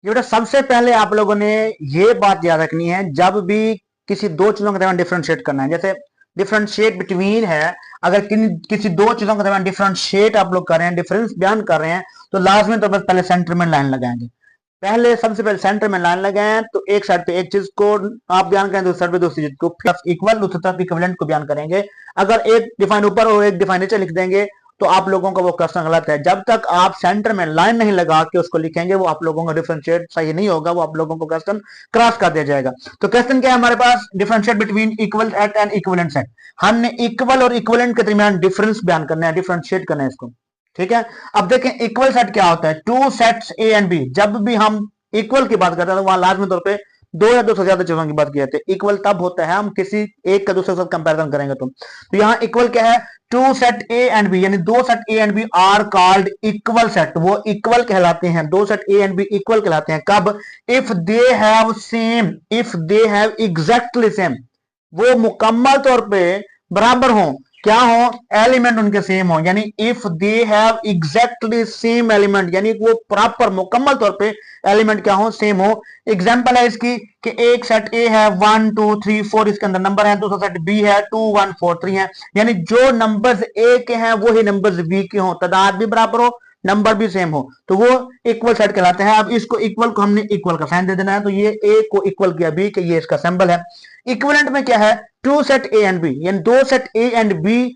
ये बेटा सबसे पहले आप लोगों ने ये बात याद रखनी है, जब भी किसी दो चीजों के दरमियान डिफरेंशिएट करना है, जैसे डिफरेंशिएट बिटवीन है, अगर किसी दो चीजों के दरमियान डिफरेंशिएट आप लोग कर रहे हैं, डिफरेंस बयान कर रहे हैं, तो लाजमी तौर पर पहले सेंटर में लाइन लगाएंगे। पहले सबसे पहले सेंटर में लाइन लगाएं तो एक साइड पे एक चीज को आप बयान करें, दूसरी साइड पे दूसरी चीज को इक्वल, दूसरी तरफ इक्विवेलेंट को बयान करेंगे। अगर एक डिफाइन ऊपर और एक डिफाइन नीचे लिख देंगे तो आप लोगों का वो क्वेश्चन गलत है। जब तक आप सेंटर में लाइन नहीं लगा के उसको लिखेंगे, वो आप लोगों का डिफरेंशिएट सही नहीं होगा, वो आप लोगों को क्वेश्चन क्रॉस कर दिया जाएगा। तो क्वेश्चन क्या है हमारे पास, differentiate between equal set and equivalent set. हमने इक्वल और इक्विवेलेंट के दरमियान डिफरेंस बयान करना है, डिफरेंशिएट करना है इसको। ठीक है, अब देखें इक्वल सेट क्या होता है, two sets A and B. जब भी हम इक्वल की बात करते हैं तो वहां लाजमी तौर पे दो या दो से ज्यादा चीजों की बात की जाती है। इक्वल तब होता है हम किसी एक का दूसरे के साथ कंपैरिजन करेंगे तो यहाँ इक्वल क्या है, two set A and B, यानी दो set A and B are called equal set, वो इक्वल कहलाते हैं। दो set A and B equal कहलाते हैं कब, if they have same, if they have exactly same, वो मुकम्मल तौर पे बराबर हो, क्या हो, एलिमेंट उनके सेम हो, यानी if they have exactly same element, यानी वो प्रॉपर मुकम्मल तौर पे एलिमेंट क्या हो, सेम हो। एग्जांपल है इसकी कि एक सेट ए है 1 2 3 4, इसके अंदर नंबर है, दूसरा सेट बी है 2 1 4 3 है, यानी जो नंबर्स ए के हैं वही नंबर्स बी के हो, तादाद भी बराबर हो, नंबर भी सेम हो, तो वो इक्वल सेट कहलाते हैं। अब इसको इक्वल को हमने इक्वल का साइन दे देना है, तो ये ए को इक्वल किया बी के, ये इसका सिंबल है। इक्विवेलेंट में क्या है, two set A and B, यानी दो set A and B,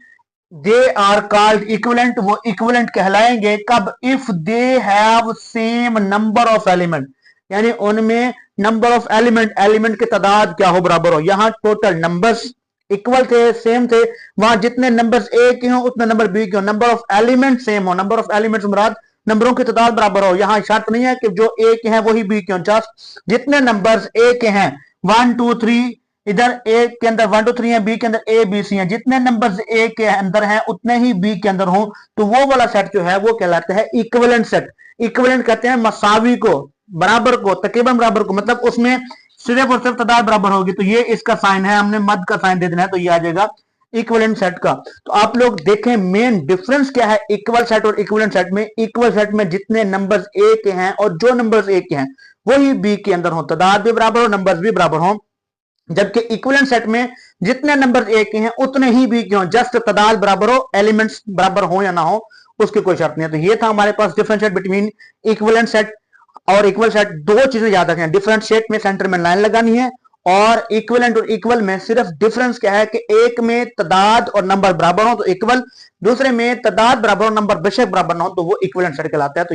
they are called equivalent, वो इक्विवेलेंट कहलाएंगे कब, if they have same number of element, यानी उनमें नंबर ऑफ एलिमेंट, एलिमेंट की तादाद क्या हो, बराबर हो। यहाँ टोटल नंबर्स इक्वल थे, सेम थे, वहां जितने नंबर्स ए के हो उतने नंबर बी के हो, नंबर ऑफ एलिमेंट सेम हो, नंबर ऑफ एलिमेंट्स मुराद नंबरों की तादाद बराबर हो। यहाँ शर्त नहीं है कि जो ए के हैं वही बी के हो, जस्ट जितने नंबर्स ए के हैं 1 2 3, इधर ए के अंदर 1 2 3 है, बी के अंदर ए बी सी है, जितने नंबर्स ए के अंदर हैं उतने ही बी के अंदर हो, तो वो वाला सेट जो है वो कहलाता है इक्विवेलेंट सेट। इक्विवेलेंट कहते हैं मसावी को, बराबर को, तकरीबन बराबर को, मतलब उसमें सिर्फ और सिर्फ तादाद बराबर होगी। तो ये इसका साइन है, हमने मद का साइन दे देना है, तो ये आ जाएगा इक्विवेलेंट सेट का। तो आप लोग देखें मेन डिफरेंस क्या है इक्वल सेट और इक्विवेलेंट सेट में। इक्वल सेट में जितने नंबर्स ए के हैं और जो नंबर्स ए के हैं वही बी के अंदर हो, तादाद भी बराबर हो, नंबर्स भी बराबर हो। जबकि इक्विवेलेंट सेट में जितने नंबर ए के हैं उतने ही बी के हो, जस्ट तादाद बराबर हो, एलिमेंट्स बराबर हो या ना हो उसकी कोई शर्त नहीं है। तो ये था हमारे पास डिफरेंशिएट बिटवीन इक्विवेलेंट सेट और इक्वल सेट। दो चीजें याद रखें, डिफरेंशिएट में सेंटर में लाइन लगानी है, और इक्विवेलेंट और इक्वल में सिर्फ डिफरेंस क्या है कि एक में तादाद और नंबर बराबर हो तो इक्वल, दूसरे में तादाद बराबर हो, नंबर बेशक बराबर ना हो तो वो इक्विवेलेंट सेट कहलाता है। तो